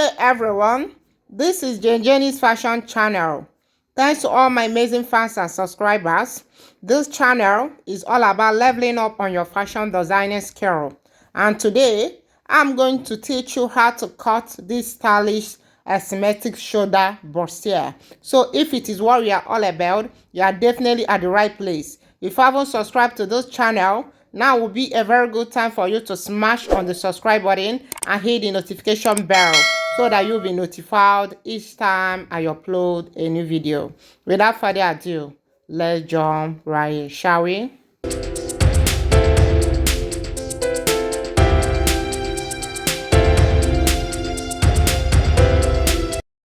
Good day, everyone. This is Jenny's Fashion Channel. Thanks to all my amazing fans and subscribers. This channel is all about leveling up on your fashion designing skill. And today, I'm going to teach you how to cut this stylish asymmetric shoulder bustier. So if it is what you are all about, you are definitely at the right place. If you haven't subscribed to this channel, now will be a very good time for you to smash on the subscribe button and hit the notification bell so that you'll be notified each time I upload a new video. Without further ado, let's jump right in, shall we?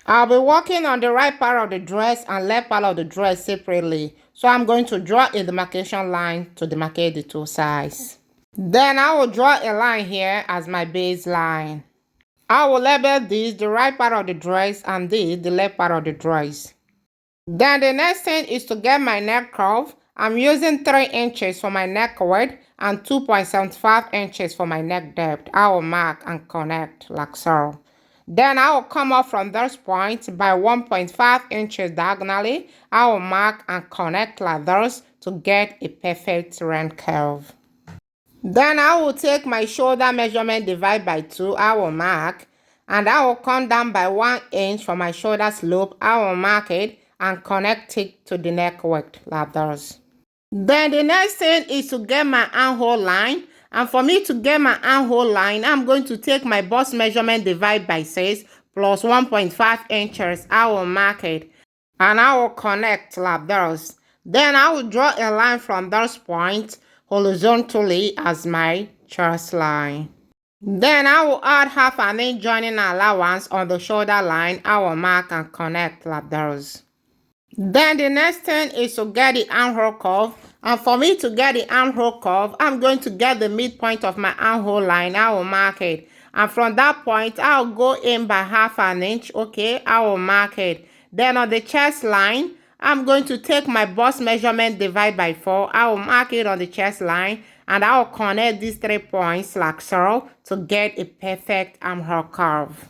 I'll be working on the right part of the dress and left part of the dress separately. So I'm going to draw a demarcation line to demarcate the two sides. Then I will draw a line here as my baseline. I will label this the right part of the dress and this the left part of the dress. Then the next thing is to get my neck curve. I'm using 3 inches for my neck width and 2.75 inches for my neck depth. I will mark and connect like so. Then I will come up from this point by 1.5 inches diagonally. I will mark and connect like this to get a perfect round curve. Then I will take my shoulder measurement divide by 2. I will mark and I will come down by 1 inch for my shoulder slope. I will mark it and connect it to the neck width like this. Then the next thing is to get my armhole line. And for me to get my armhole line, I'm going to take my bust measurement divide by 6 plus 1.5 inches. I will mark it and I will connect like this. Then I will draw a line from this point horizontally as my chest line. Then I will add half an inch joining allowance on the shoulder line. I will mark and connect like this. Then the next thing is to get the armhole curve. And for me to get the armhole curve, I'm going to get the midpoint of my armhole line. I will mark it. And from that point, I'll go in by half an inch. Okay, I will mark it. Then on the chest line, I'm going to take my bust measurement divide by 4. I will mark it on the chest line. And I will connect these 3 points like so to get a perfect armhole curve.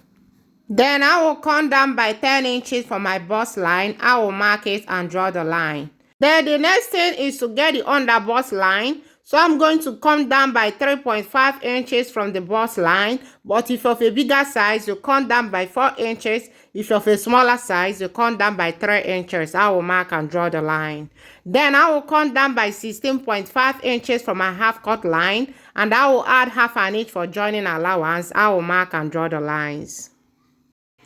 Then I will come down by 10 inches for my bust line. I will mark it and draw the line. Then the next thing is to get the under bust line. So I'm going to come down by 3.5 inches from the bust line. But if you're of a bigger size, you come down by 4 inches. If you're of a smaller size, you come down by 3 inches. I will mark and draw the line. Then I will come down by 16.5 inches from my half cut line. And I will add half an inch for joining allowance. I will mark and draw the lines.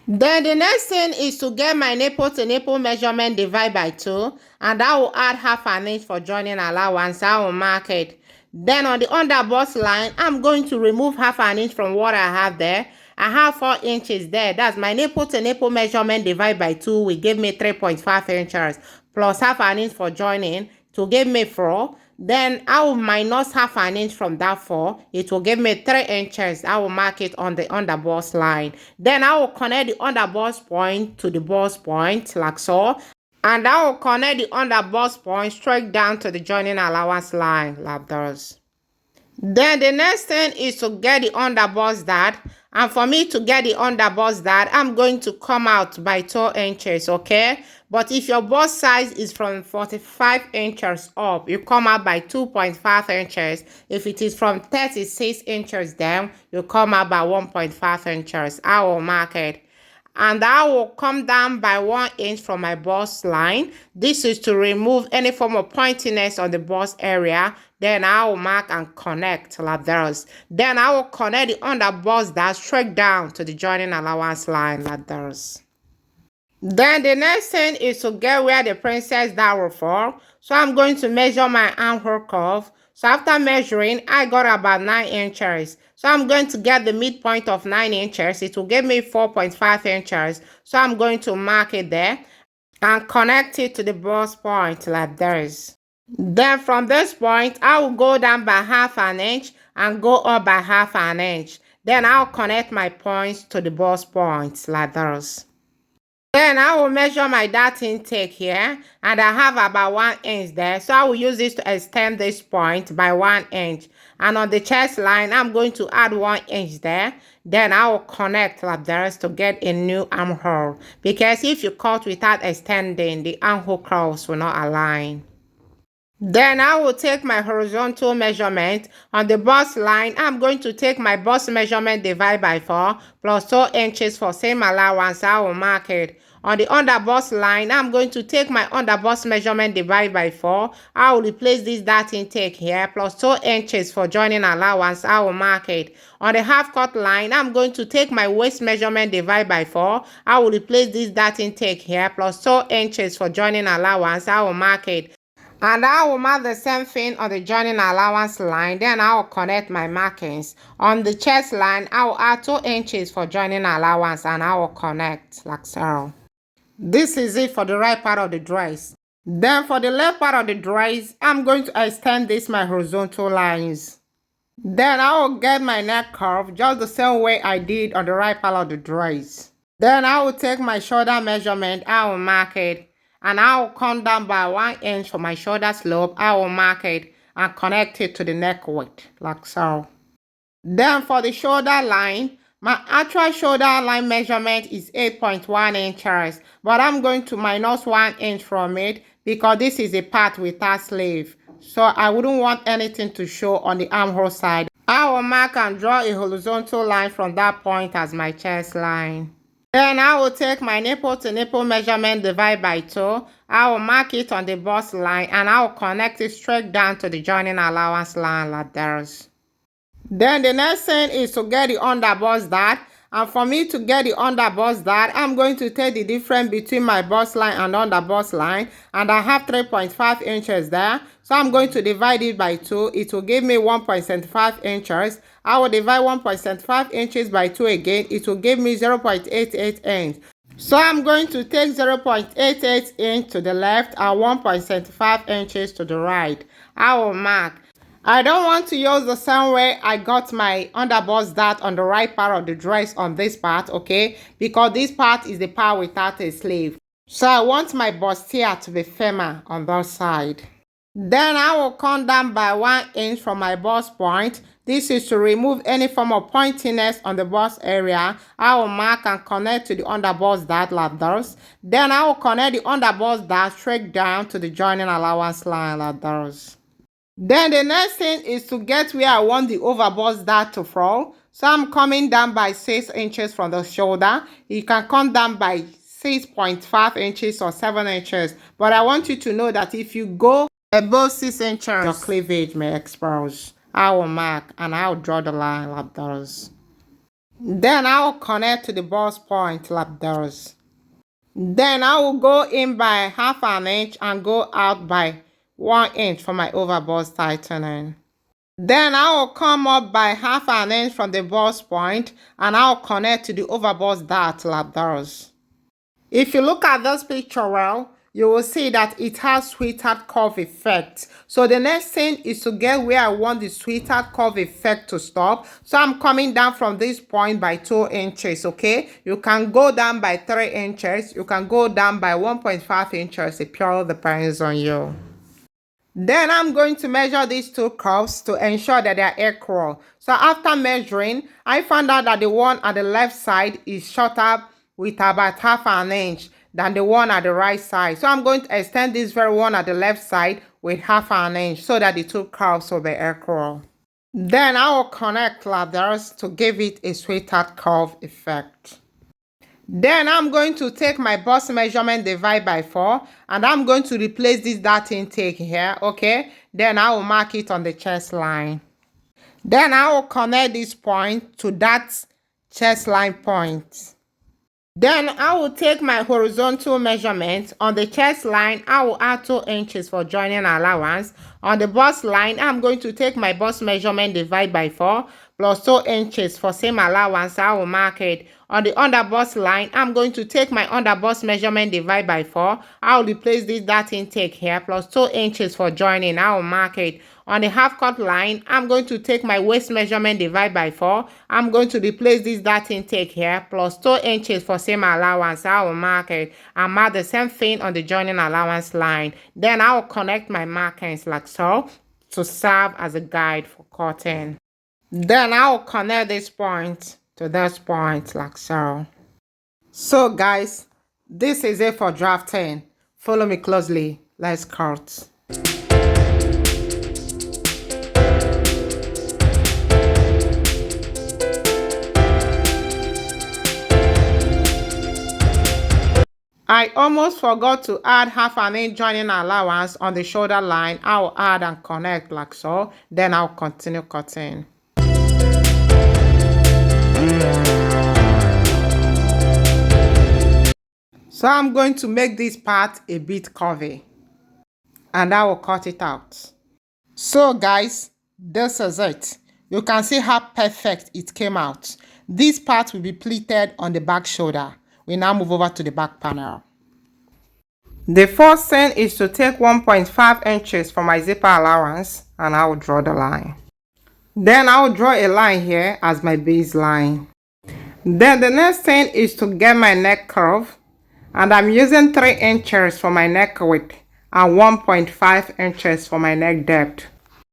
Then the next thing is to get my nipple to nipple measurement divide by 2 and I will add half an inch for joining allowance. I will mark it. Then on the under bust line, I'm going to remove half an inch from what I have there. I have 4 inches there. That's my nipple to nipple measurement divide by 2 will give me 3.5 inches plus half an inch for joining to give me 4. Then I will minus half an inch from that 4. It will give me 3 inches. I will mark it on the under bust line. Then I will connect the under bust point to the bust point like so. And I will connect the under bust point straight down to the joining allowance line like this. Then the next thing is to get the under bust dart. And for me to get the under bust dart, I'm going to come out by 2 inches, okay? But if your bust size is from 45 inches up, you come out by 2.5 inches. If it is from 36 inches down, you come out by 1.5 inches. I will mark it. And I will come down by 1 inch from my bust line. This is to remove any form of pointiness on the bust area. Then I will mark and connect like this. Then I will connect the under bust dart straight down to the joining allowance line like this. Then the next thing is to get where the princess dart will fall. So I'm going to measure my armhole curve. So after measuring, I got about 9 inches. So I'm going to get the midpoint of 9 inches. It will give me 4.5 inches. So I'm going to mark it there and connect it to the bust point like this. Then from this point, I will go down by half an inch and go up by half an inch. Then I'll connect my points to the bust points like this. Then I will measure my dart intake here, and I have about 1 inch there. So I will use this to extend this point by 1 inch. And on the chest line, I'm going to add 1 inch there. Then I will connect like this to get a new armhole. Because if you cut without extending, the armhole curves will not align. Then I will take my horizontal measurement. On the bust line, I'm going to take my bust measurement divided by 4 plus 2 inches for same allowance. I will mark it. On the under bust line, I'm going to take my under bust measurement divided by 4. I will replace this dart intake here plus 2 inches for joining allowance. I will mark it. On the half cut line, I'm going to take my waist measurement divided by 4. I will replace this dart intake here plus 2 inches for joining allowance. I will mark it. And I will mark the same thing on the joining allowance line. Then I will connect my markings. On the chest line, I will add 2 inches for joining allowance and I will connect like so. This is it for the right part of the dress. Then for the left part of the dress, I'm going to extend this my horizontal lines. Then I will get my neck curve just the same way I did on the right part of the dress. Then I will take my shoulder measurement. I will mark it. And I will come down by 1 inch for my shoulder slope. I will mark it and connect it to the neck width, like so. Then for the shoulder line, my actual shoulder line measurement is 8.1 inches, but I'm going to minus 1 inch from it because this is a part without sleeve. So I wouldn't want anything to show on the armhole side. I will mark and draw a horizontal line from that point as my chest line. Then I will take my nipple to nipple measurement divided by 2. I will mark it on the bust line and I will connect it straight down to the joining allowance line like this. Then the next thing is to get the under bust dart. And for me to get the under bust dart, I'm going to take the difference between my bust line and under bust line. And I have 3.5 inches there. So I'm going to divide it by 2. It will give me 1.75 inches. I will divide 1.75 inches by 2 again. It will give me 0.88 inch. So I'm going to take 0.88 inch to the left and 1.75 inches to the right. I will mark. I don't want to use the same way I got my underbust dart on the right part of the dress on this part, okay? Because this part is the part without a sleeve. So I want my bustier to be firmer on that side. Then I will come down by 1 inch from my bust point. This is to remove any form of pointiness on the bust area. I will mark and connect to the underbust dart like this. Then I will connect the underbust dart straight down to the joining allowance line like this. Then the next thing is to get where I want the overbust dart to fall. So I'm coming down by 6 inches from the shoulder. You can come down by 6.5 inches or 7 inches. But I want you to know that if you go above 6 inches, your cleavage may expose. I will mark and I will draw the line like this. Then I will connect to the bust point like this. Then I will go in by 1/2 inch and go out by 1 inch for my overbust tightening. Then I will come up by 1/2 inch from the bust point and I will connect to the overbust dart like this. If you look at this picture well, you will see that it has sweetheart curve effect. So the next thing is to get where I want the sweetheart curve effect to stop. So I'm coming down from this point by 2 inches, okay? You can go down by 3 inches. You can go down by 1.5 inches. It purely depends on you. Then I'm going to measure these two curves to ensure that they are equal. So after measuring, I found out that the one at the left side is shorter with about 1/2 inch than the one at the right side. So I'm going to extend this very one at the left side with 1/2 inch so that the two curves will be equal. Then I will connect like this to give it a sweetheart curve effect. Then I'm going to take my bust measurement divide by 4 and I'm going to replace this dart intake here, okay? Then I will mark it on the chest line. Then I will connect this point to that chest line point. Then I will take my horizontal measurement. On the chest line, I will add 2 inches for joining allowance. On the bust line, I'm going to take my bust measurement divide by 4 plus 2 inches for same allowance. I will mark it. On the under bust line, I'm going to take my under bust measurement divide by 4. I will replace this dart intake here plus 2 inches for joining. I will mark it. On the half cut line, I'm going to take my waist measurement divide by 4. I'm going to replace this dart intake here plus 2 inches for same allowance. I will mark it and mark the same thing on the joining allowance line. Then I will connect my markings like so. to serve as a guide for cutting. Then I will connect this point to this point like so. So guys, this is it for drafting. Follow me closely. Let's cut. I almost forgot to add half an inch joining allowance on the shoulder line. I'll add and connect like so. Then I'll continue cutting. So I'm going to make this part a bit curvy. And I will cut it out. So guys, this is it. You can see how perfect it came out. This part will be pleated on the back shoulder. We now move over to the back panel. The first thing is to take 1.5 inches for my zipper allowance and I will draw the line. Then I will draw a line here as my baseline. Then the next thing is to get my neck curve, and I'm using 3 inches for my neck width and 1.5 inches for my neck depth.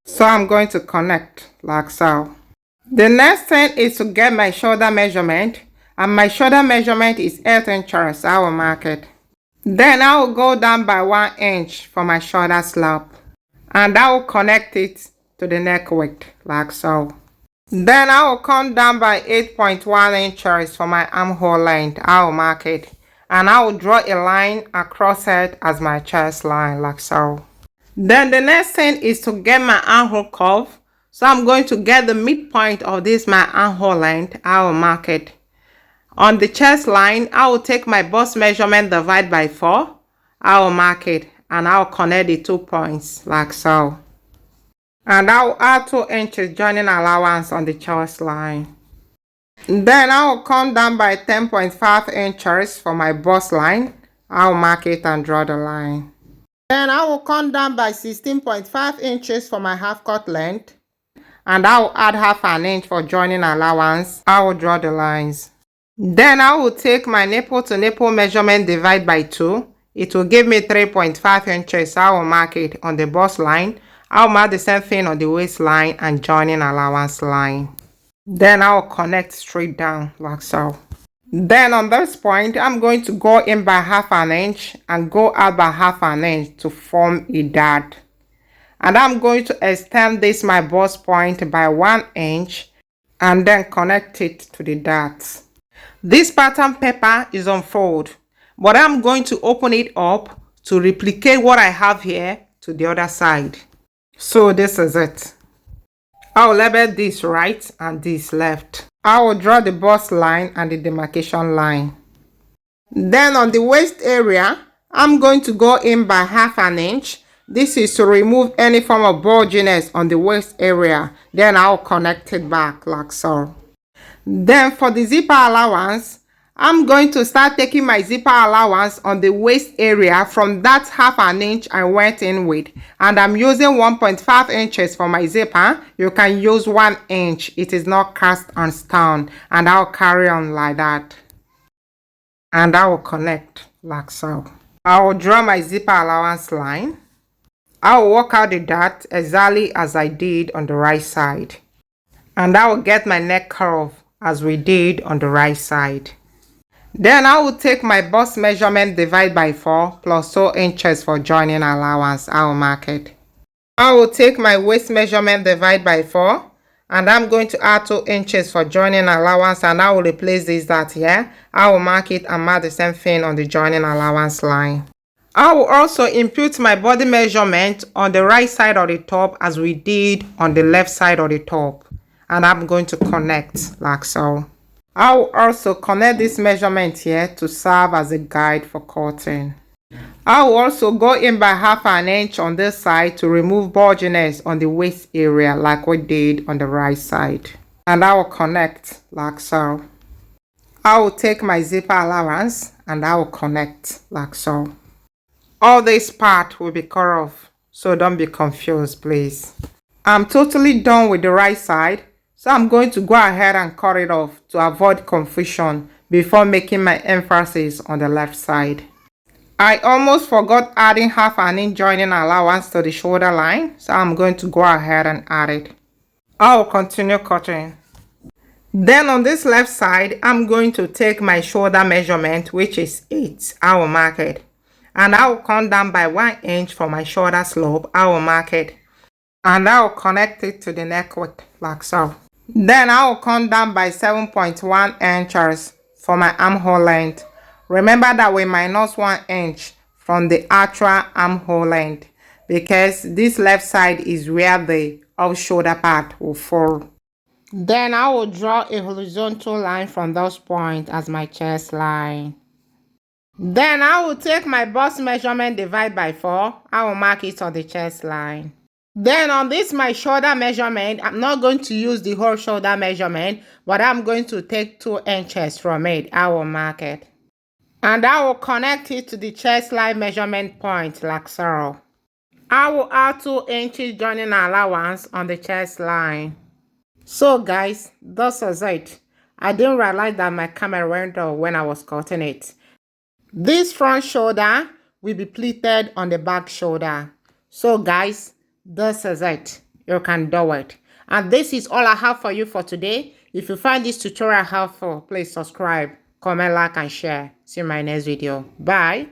So I'm going to connect like so. The next thing is to get my shoulder measurement, and my shoulder measurement is 8 inches. I will mark it. Then I will go down by 1 inch for my shoulder slope, and I will connect it to the neck width like so. Then I will come down by 8.1 inches for my armhole length. I will mark it, and I will draw a line across it as my chest line like so. Then the next thing is to get my armhole curve. So I'm going to get the midpoint of this my armhole length. I will mark it. On the chest line, I will take my bust measurement, divide by 4. I will mark it, and I will connect the 2 points like so. And I will add 2 inches joining allowance on the chest line. Then I will come down by 10.5 inches for my bust line. I will mark it and draw the line. Then I will come down by 16.5 inches for my half cut length. And I will add half an inch for joining allowance. I will draw the lines. Then I will take my nipple to nipple measurement, divide by 2. It will give me 3.5 inches. I will mark it on the bust line. I will mark the same thing on the waistline and joining allowance line. Then I will connect straight down like so. Then on this point, I'm going to go in by half an inch and go out by half an inch to form a dart. And I'm going to extend this my bust point by 1 inch and then connect it to the dart. This pattern paper is unfold, but I'm going to open it up to replicate what I have here to the other side. So this is it. I will label this right and this left. I will draw the bust line and the demarcation line. Then on the waist area, I'm going to go in by half an inch. This is to remove any form of bulginess on the waist area. Then I'll connect it back like so. Then for the zipper allowance, I'm going to start taking my zipper allowance on the waist area from that half an inch I went in with. And I'm using 1.5 inches for my zipper. You can use 1 inch. It is not cast on stone. And I'll carry on like that. And I will connect like so. I will draw my zipper allowance line. I will work out the dart exactly as I did on the right side. And I will get my neck curve as we did on the right side. Then I will take my bust measurement, divide by 4 plus 2 inches for joining allowance. I will mark it. I will take my waist measurement, divide by 4, and I'm going to add 2 inches for joining allowance, and I will replace this dart here. I will mark it and mark the same thing on the joining allowance line. I will also impute my body measurement on the right side of the top as we did on the left side of the top. And I'm going to connect like so. I will also connect this measurement here to serve as a guide for cutting. I will also go in by half an inch on this side to remove bulginess on the waist area like we did on the right side. And I will connect like so. I will take my zipper allowance and I will connect like so. All this part will be cut off, so don't be confused, please. I'm totally done with the right side. So I'm going to go ahead and cut it off to avoid confusion before making my emphasis on the left side. I almost forgot adding half an inch joining allowance to the shoulder line, so I'm going to go ahead and add it. I will continue cutting. Then on this left side, I'm going to take my shoulder measurement, which is 8. I will mark it. And I will come down by 1 inch for my shoulder slope. I will mark it. And I will connect it to the neck width, like so. Then I will come down by 7.1 inches for my armhole length. Remember that we minus 1 inch from the actual armhole length, because this left side is where the off shoulder part will fall. Then I will draw a horizontal line from those points as my chest line. Then I will take my bust measurement, divide by 4. I will mark it on the chest line. Then on this my shoulder measurement, I'm not going to use the whole shoulder measurement, but I'm going to take 2 inches from it. I will mark it. And I will connect it to the chest line measurement point like so. I will add 2 inches joining allowance on the chest line. So guys, this is it. I didn't realize that my camera went off when I was cutting it. This front shoulder will be pleated on the back shoulder. So guys, this is it. You can do it. And this is all I have for you for today. If you find this tutorial helpful, please subscribe, comment, like, and share. See you in my next video. Bye.